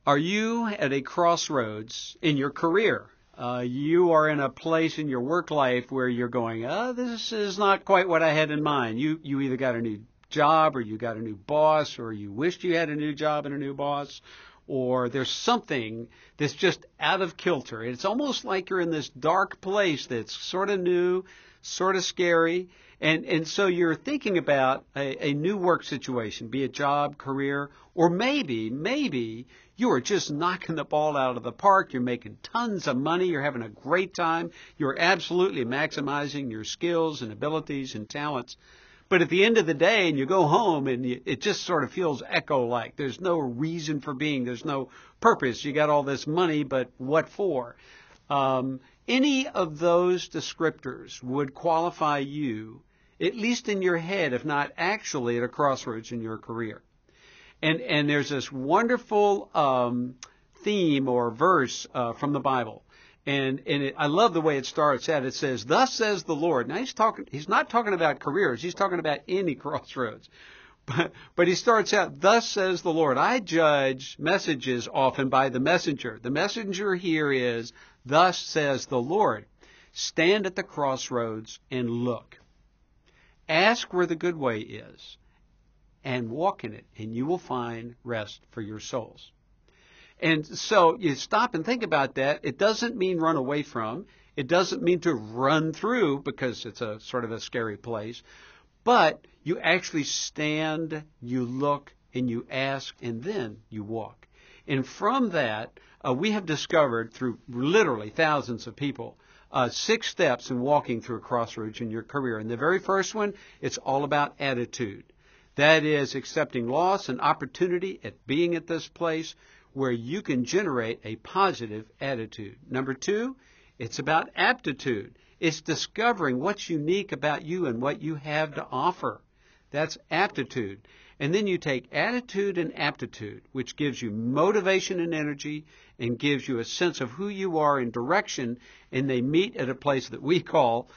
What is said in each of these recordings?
Are you at a crossroads in your career? You are in a place in your work life where you're going, this is not quite what I had in mind. You either got a new job or you got a new boss or you wished you had a new job and a new boss, or there's something that's just out of kilter. It's almost like you're in this dark place that's sort of new, sort of scary. And so you're thinking about a new work situation, be it job, career, or maybe you are just knocking the ball out of the park. You're making tons of money. You're having a great time. You're absolutely maximizing your skills and abilities and talents. But at the end of the day, and you go home, and it just sort of feels echo-like. There's no reason for being. There's no purpose. You got all this money, but what for? Any of those descriptors would qualify you, at least in your head, if not actually at a crossroads in your career. And there's this wonderful theme or verse from the Bible. And I love the way it starts out. It says, "Thus says the Lord." Now he's not talking about careers. He's talking about any crossroads. But he starts out, "Thus says the Lord." I judge messages often by the messenger. The messenger here is, "Thus says the Lord." Stand at the crossroads and look. Ask where the good way is and walk in it, and you will find rest for your souls. And so you stop and think about that. It doesn't mean run away from. It doesn't mean to run through because it's a sort of a scary place. But you actually stand, you look, and you ask, and then you walk. And from that, we have discovered through literally thousands of people 6 steps in walking through a crossroads in your career. And the very first one, it's all about attitude. That is accepting loss and opportunity at being at this place where you can generate a positive attitude. Number 2, it's about aptitude. It's discovering what's unique about you and what you have to offer. That's aptitude. And then you take attitude and aptitude, which gives you motivation and energy and gives you a sense of who you are in direction, and they meet at a place that we call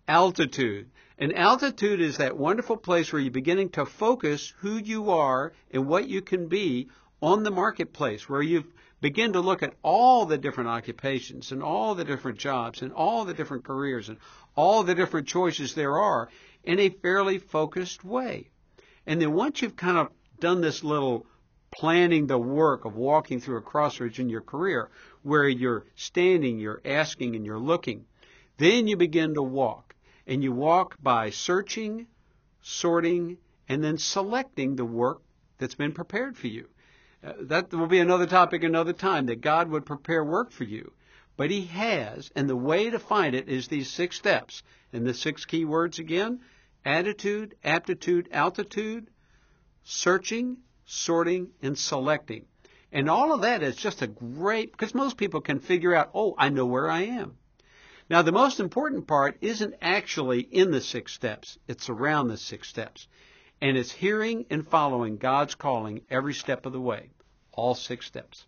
altitude. And altitude is that wonderful place where you're beginning to focus who you are and what you can be on the marketplace, where you begin to look at all the different occupations and all the different jobs and all the different careers and all the different choices there are in a fairly focused way. And then once you've kind of done this little planning the work of walking through a crossroads in your career, where you're standing, you're asking, and you're looking, then you begin to walk. And you walk by searching, sorting, and then selecting the work that's been prepared for you. That will be another topic another time, that God would prepare work for you. But He has, and the way to find it is these 6 steps. And the 6 key words again: attitude, aptitude, altitude, searching, sorting, and selecting. And all of that is just a great, because most people can figure out, I know where I am. Now, the most important part isn't actually in the 6 steps. It's around the 6 steps. And it's hearing and following God's calling every step of the way. All 6 steps.